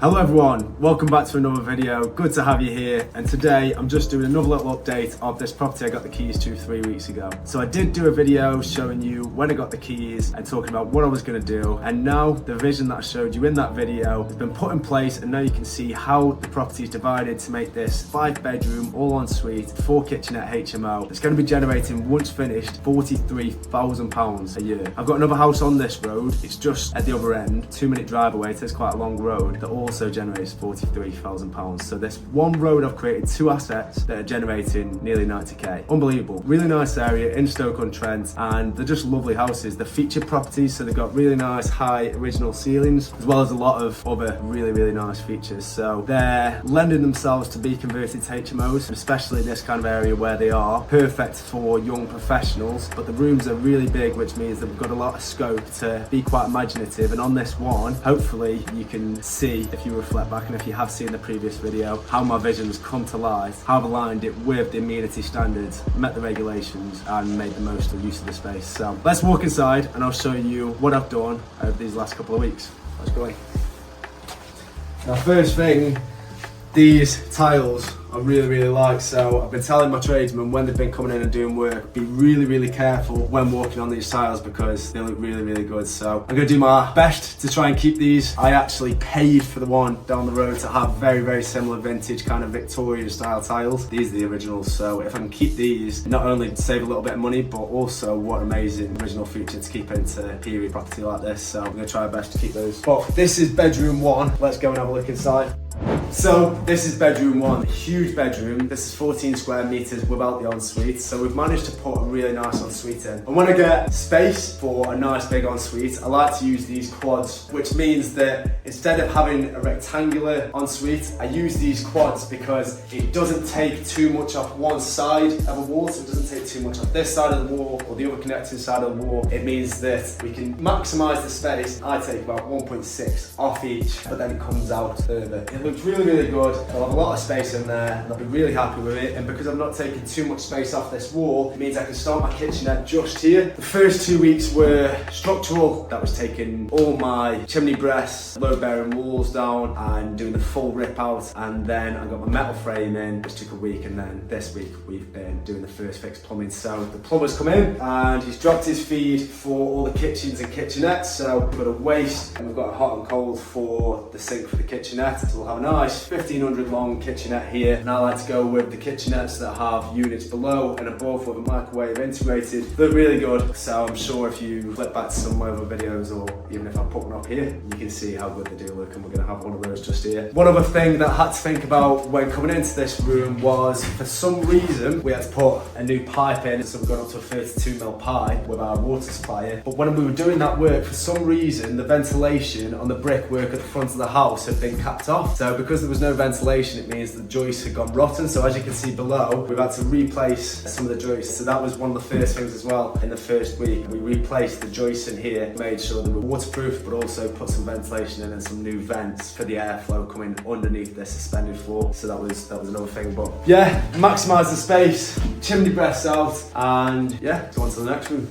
Hello everyone, welcome back to another video. Good to have you here, and today I'm just doing another little update of this property I got the keys to 3 weeks ago. So I did do a video showing you when I got the keys and talking about what I was going to do, and now the vision that I showed you in that video has been put in place, and now you can see how the property is divided to make this 5-bedroom all ensuite 4 kitchenette HMO. It's going to be generating, once finished, £43,000 a year. I've got another house on this road, it's just at the other end, 2-minute drive away, so it's quite a long road, that also generates £43,000. So this one road I've created 2 assets that are generating nearly 90k. Unbelievable. Really nice area in Stoke-on-Trent, and they're just lovely houses. They're featured properties, so they've got really nice high original ceilings, as well as a lot of other really nice features. So they're lending themselves to be converted to HMOs, especially this kind of area where they are. Perfect for young professionals, but the rooms are really big, which means that we've got a lot of scope to be quite imaginative. And on this one, hopefully you can see, if you reflect back and if you have seen the previous video, how my visions come to life, how I've aligned it with the amenity standards, met the regulations, and made the most of use of the space. So let's walk inside and I'll show you what I've done over these last couple of weeks. Let's go in. Now, first thing, these tiles I really like. So I've been telling my tradesmen when they've been coming in and doing work, be really careful when walking on these tiles because they look really good. So I'm gonna do my best to try and keep these. I actually paid for the one down the road to have very similar vintage kind of Victorian style tiles. These are the originals, so if I can keep these, not only save a little bit of money, but also what an amazing original feature to keep into a period property like this. So I'm gonna try my best to keep those. But this is bedroom 1. Let's go and have a look inside. So this is bedroom 1, a huge bedroom. This is 14 square meters without the ensuite. So we've managed to put a really nice ensuite in. And when I get space for a nice big ensuite, I like to use these quads, which means that instead of having a rectangular ensuite, I use these quads because it doesn't take too much off one side of a wall. So it doesn't take too much off this side of the wall or the other connecting side of the wall. It means that we can maximize the space. I take about 1.6 off each, but then it comes out further. It looks really good. I'll have a lot of space in there and I'll be really happy with it. And because I'm not taking too much space off this wall, it means I can start my kitchenette just here. The first 2 weeks were structural. That was taking all my chimney breasts, load bearing walls down and doing the full rip out. And then I got my metal frame in, which took a week. And then this week we've been doing the first fix plumbing. So the plumber's come in and he's dropped his feed for all the kitchens and kitchenettes. So we've got a waste and we've got a hot and cold for the sink for the kitchenette. So we'll have a nice 1500 long kitchenette here, and I like to go with the kitchenettes that have units below and above with a microwave integrated. They look really good, so I'm sure if you flip back to some of my other videos, or even if I put one up here, you can see how good they do look, and we're going to have one of those just here. One other thing that I had to think about when coming into this room was, for some reason, we had to put a new pipe in, so we've gone up to a 32mm pipe with our water supplier. But when we were doing that work, for some reason, the ventilation on the brickwork at the front of the house had been capped off. So because there was no ventilation, it means the joists had gone rotten. So as you can see below, we've had to replace some of the joists. So that was one of the first things as well. In the first week, we replaced the joists in here, made sure they were waterproof, but also put some ventilation in and some new vents for the airflow coming underneath the suspended floor. So that was another thing. But yeah, maximise the space, chimney breasts out, and yeah, go on to the next room.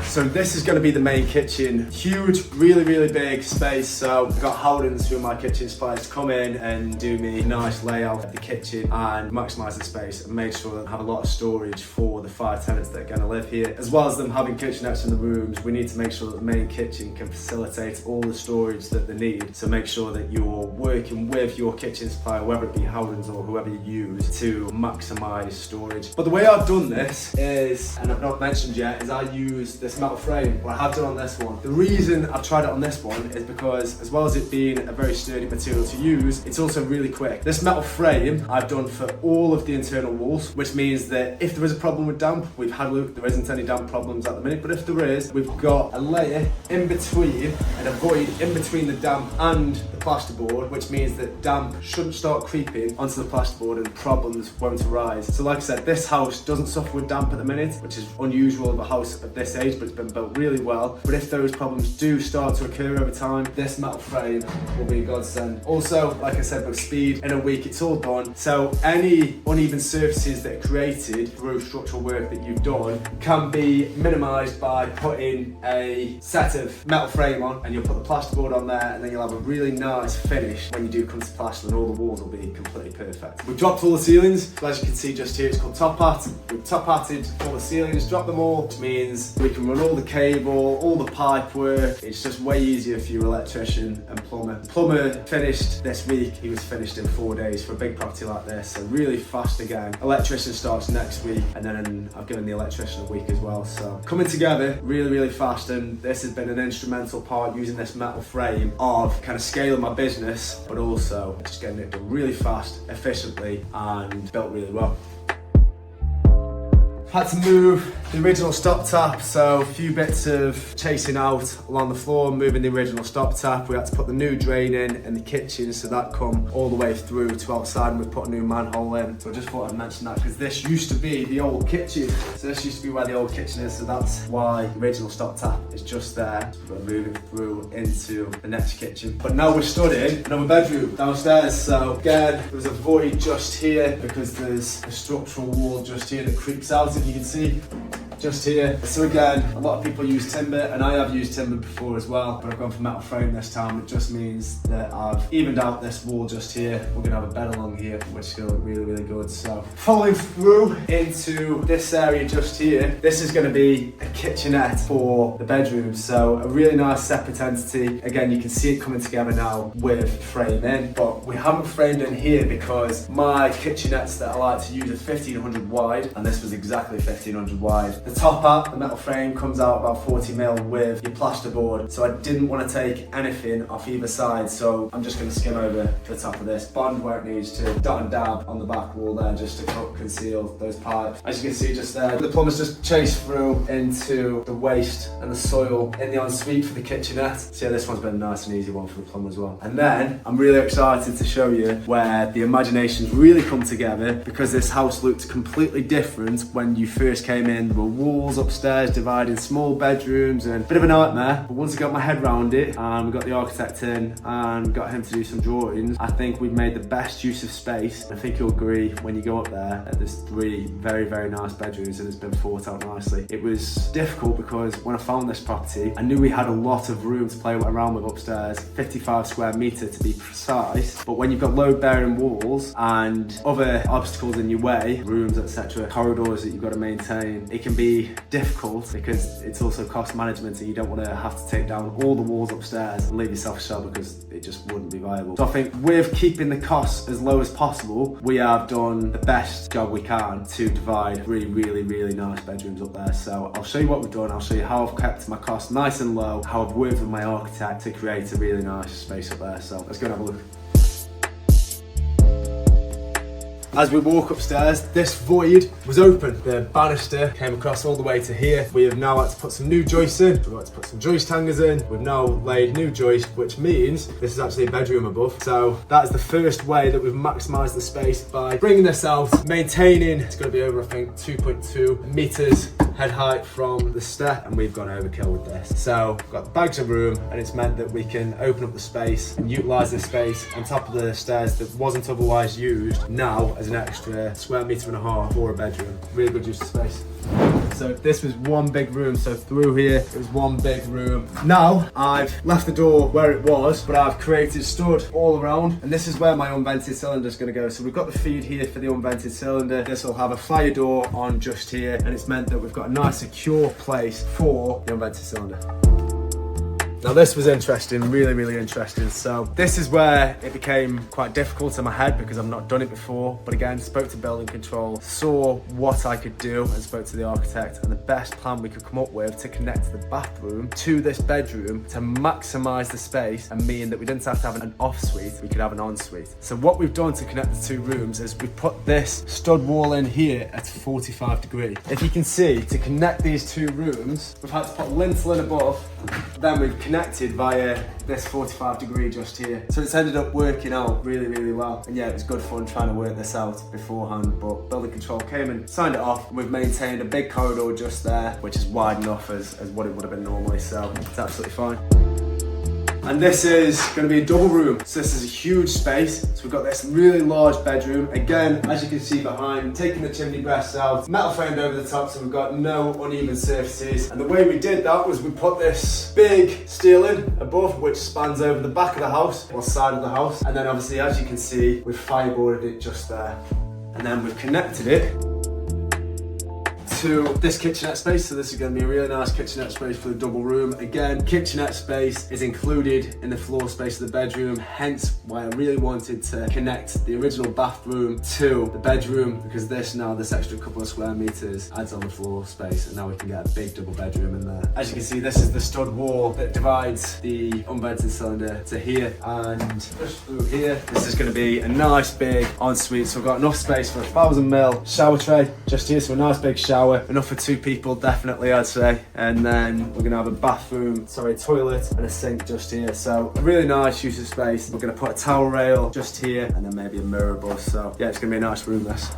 So this is going to be the main kitchen. Huge, really big space. So I've got Howdens, who are my kitchen suppliers, to come in and do me a nice layout of the kitchen and maximise the space and make sure that I have a lot of storage for the 5 tenants that are going to live here. As well as them having kitchenettes in the rooms, we need to make sure that the main kitchen can facilitate all the storage that they need. So make sure that you're working with your kitchen supplier, whether it be Howdens or whoever you use, to maximise storage. But the way I've done this is, and I've not mentioned yet, is I use this metal frame, what I have done on this one. The reason I've tried it on this one is because, as well as it being a very sturdy material to use, it's also really quick. This metal frame I've done for all of the internal walls, which means that if there is a problem with damp, we've had a look, there isn't any damp problems at the minute, but if there is, we've got a layer in between and a void in between the damp and the plasterboard, which means that damp shouldn't start creeping onto the plasterboard and problems won't arise. So like I said, this house doesn't suffer with damp at the minute, which is unusual of a house of this age, but it's been built really well. But if those problems do start to occur over time, this metal frame will be a godsend. Also, like I said, with speed, in a week it's all done. So any uneven surfaces that are created through structural work that you've done can be minimised by putting a set of metal frame on, and you'll put the plasterboard on there, and then you'll have a really nice finish when you do come to plaster, and all the walls will be completely perfect. We've dropped all the ceilings, so as you can see just here, it's called top hat. We've top hatted all the ceilings, dropped them all, which means we can run all the cable, all the pipe work. It's just way easier for your electrician and plumber. The plumber finished this week. He was finished in 4 days for a big property like this, so really fast again. Electrician starts next week, and then I've given the electrician a week as well. So coming together really fast, and this has been an instrumental part, using this metal frame, of kind of scaling my business, but also just getting it done really fast, efficiently, and built really well. Had to move the original stop tap, so a few bits of chasing out along the floor, moving the original stop tap. We had to put the new drain in the kitchen, so that come all the way through to outside, and we put a new manhole in. So I just thought I'd mention that, because this used to be the old kitchen. So this used to be where the old kitchen is, so that's why the original stop tap is just there. So we're moving through into the next kitchen. But now we're stood in another bedroom downstairs. So again, there was a void just here because there's a structural wall just here that creeps out, if you can see, just here. So again, a lot of people use timber, and I have used timber before as well, but I've gone for metal frame this time. It just means that I've evened out this wall just here. We're gonna have a bed along here, which is gonna look really good. So following through into this area just here, this is gonna be a kitchenette for the bedroom. So a really nice separate entity. Again, you can see it coming together now with frame in, but we haven't framed in here because my kitchenettes that I like to use are 1500 wide, and this was exactly 1500 wide. The top hat, the metal frame, comes out about 40mm with your plasterboard, so I didn't want to take anything off either side, so I'm just going to skim over the top of this, bond where it needs to, dot and dab on the back wall there just to conceal those pipes. As you can see just there, the plumber's just chased through into the waste and the soil in the ensuite for the kitchenette. So yeah, this one's been a nice and easy one for the plumber as well. And then I'm really excited to show you where the imaginations really come together, because this house looked completely different when you first came in. There were walls upstairs dividing small bedrooms, and a bit of a nightmare, but once I got my head around it and we got the architect in and got him to do some drawings, I think we've made the best use of space. I think you'll agree when you go up there that there's 3 very nice bedrooms, and it's been thought out nicely. It was difficult because when I found this property, I knew we had a lot of room to play around with upstairs, 55 square metre to be precise, but when you've got load bearing walls and other obstacles in your way, rooms, etc., corridors that you've got to maintain, it can be difficult because it's also cost management, and you don't want to have to take down all the walls upstairs and leave yourself a shell, because it just wouldn't be viable. So I think with keeping the costs as low as possible, we have done the best job we can to divide 3 really nice bedrooms up there. So I'll show you what we've done, I'll show you how I've kept my costs nice and low, how I've worked with my architect to create a really nice space up there. So let's go and have a look. As we walk upstairs, this void was open. The banister came across all the way to here. We have now had to put some new joists in. We've had to put some joist hangers in. We've now laid new joist, which means this is actually a bedroom above. So that is the first way that we've maximised the space, by bringing this out, maintaining. It's going to be over, I think, 2.2 metres head height from the step, and we've gone overkill with this. So we've got bags of room, and it's meant that we can open up the space and utilise this space on top of the stairs that wasn't otherwise used now as an extra square metre and a half for a bedroom. Really good use of space. So this was one big room, so through here it was one big room. Now I've left the door where it was, but I've created stud all around, and this is where my unvented cylinder is going to go. So we've got the feed here for the unvented cylinder. This will have a fire door on just here, and it's meant that we've got a nice secure place for the unvented cylinder. Now this was interesting, really interesting. So this is where it became quite difficult in my head because I've not done it before. But again, spoke to building control, saw what I could do, and spoke to the architect, and the best plan we could come up with to connect the bathroom to this bedroom to maximise the space and mean that we didn't have to have an off-suite, we could have an en-suite. So what we've done to connect the 2 rooms is we've put this stud wall in here at 45 degree. If you can see, to connect these 2 rooms, we've had to put lintel in above, then we've connected via this 45-degree just here. So it's ended up working out really, really well. And yeah, it was good fun trying to work this out beforehand, but building control came and signed it off. And we've maintained a big corridor just there, which is wide enough as what it would have been normally. So it's absolutely fine. And this is going to be a double room. So this is a huge space. So we've got this really large bedroom. Again, as you can see behind, taking the chimney breasts out, metal framed over the top, so we've got no uneven surfaces. And the way we did that was we put this big steel in above, which spans over the back of the house, or side of the house. And then obviously, as you can see, we've fireboarded it just there. And then we've connected it to this kitchenette space. So this is going to be a really nice kitchenette space for the double room. Again, kitchenette space is included in the floor space of the bedroom, hence why I really wanted to connect the original bathroom to the bedroom, because this extra couple of square meters adds on the floor space, and now we can get a big double bedroom in there. As you can see, this is the stud wall that divides the unvented cylinder to here, and just through here, this is going to be a nice big ensuite. So we've got enough space for a 1000ml shower tray just here, so a nice big shower. Enough for 2 people, definitely, I'd say. And then we're gonna have a toilet and a sink just here. So a really nice use of space. We're gonna put a towel rail just here and then maybe a mirror above. So yeah, it's gonna be a nice room, this.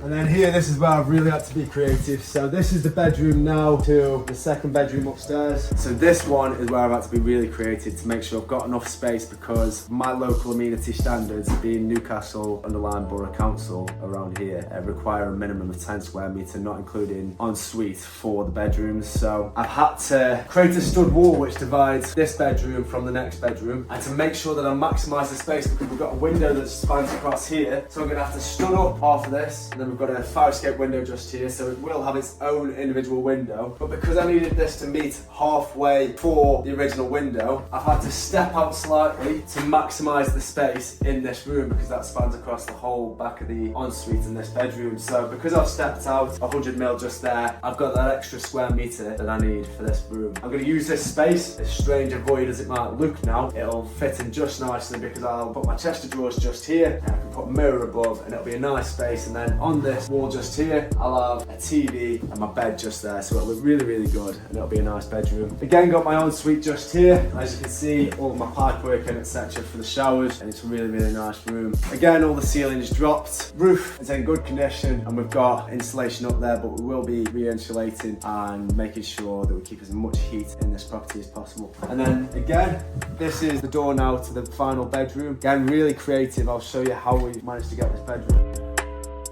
And then here, this is where I've really had to be creative. So this is the bedroom now to the second bedroom upstairs. So this one is where I've had to be really creative to make sure I've got enough space, because my local amenity standards, being Newcastle Underlying Borough Council around here, require a minimum of 10 square metre, not including ensuite for the bedrooms. So I've had to create a stud wall which divides this bedroom from the next bedroom, and to make sure that I maximise the space, because we've got a window that spans across here. So I'm gonna have to stud up half of this, and then we've got a fire escape window just here, so it will have its own individual window. But because I needed this to meet halfway for the original window, I've had to step out slightly to maximise the space in this room, because that spans across the whole back of the ensuite in this bedroom. So because I've stepped out 100ml just there, I've got that extra square metre that I need for this room. I'm going to use this space, as strange a void as it might look now, it'll fit in just nicely, because I'll put my chest of drawers just here, and I can put a mirror above, and it'll be a nice space. And then on this wall just here, I'll have a TV and my bed just there, so it'll look really, really good, and it'll be a nice bedroom. Again, got my ensuite just here. As you can see, all of my pipe work and etc. for the showers, and it's a really, really nice room. Again, all the ceilings dropped, roof is in good condition, and we've got insulation up there, but we will be re-insulating and making sure that we keep as much heat in this property as possible. And then again, this is the door now to the final bedroom. Again, really creative. I'll show you how we've managed to get this bedroom.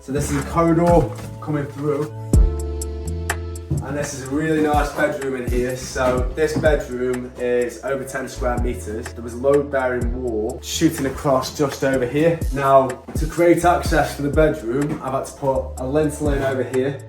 So this is a corridor coming through, and this is a really nice bedroom in here. So this bedroom is over 10 square meters. There was a load bearing wall shooting across just over here. Now, to create access for the bedroom, I've had to put a lintel in over here,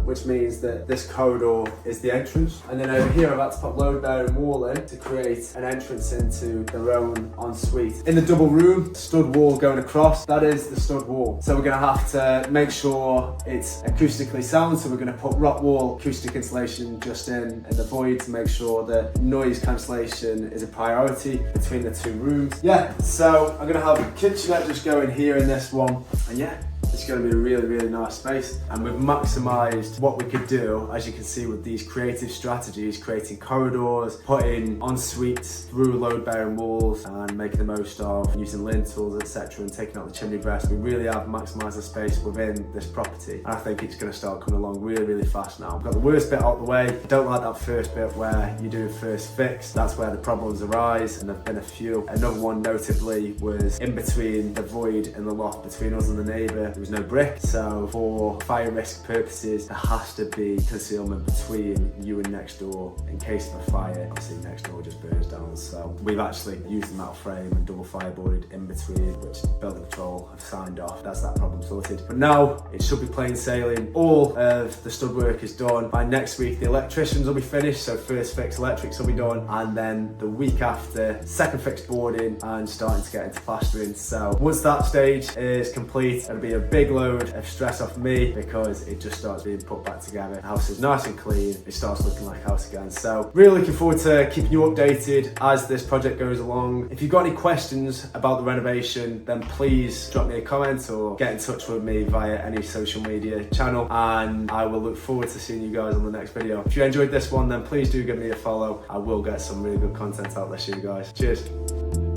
which means that this corridor is the entrance. And then over here, I've had to put load bearing wall in to create an entrance into their own ensuite. In the double room, stud wall going across, that is the stud wall. So we're gonna have to make sure it's acoustically sound. So we're gonna put rock wall acoustic insulation just in the void to make sure that noise cancellation is a priority between the 2 rooms. Yeah, so I'm gonna have a kitchenette just going here in this one. And yeah, it's going to be a really, really nice space, and we've maximised what we could do, as you can see, with these creative strategies, creating corridors, putting en-suites through load-bearing walls, and making the most of using lintels, etc., and taking out the chimney breast. We really have maximised the space within this property, and I think it's going to start coming along really, really fast now. We've got the worst bit out the way. I don't like that first bit where you do a first fix. That's where the problems arise, and there've been a few. Another one notably was in between the void and the loft between us and the neighbour. There was no brick, so for fire risk purposes there has to be concealment between you and next door in case of a fire. Obviously next door just burns down, so we've actually used the metal frame and double fireboarded in between, which building control have signed off. That's that problem sorted. But now it should be plain sailing. All of the stud work is done. By next week the electricians will be finished, so first fix electrics will be done, and then the week after second fix boarding and starting to get into plastering. So once that stage is complete, it'll be a big big load of stress off me because it just starts being put back together. The house is nice and clean. It starts looking like a house again. So really looking forward to keeping you updated as this project goes along. If you've got any questions about the renovation, then please drop me a comment or get in touch with me via any social media channel, and I will look forward to seeing you guys on the next video. If you enjoyed this one, then please do give me a follow. I will get some really good content out this year, guys. Cheers.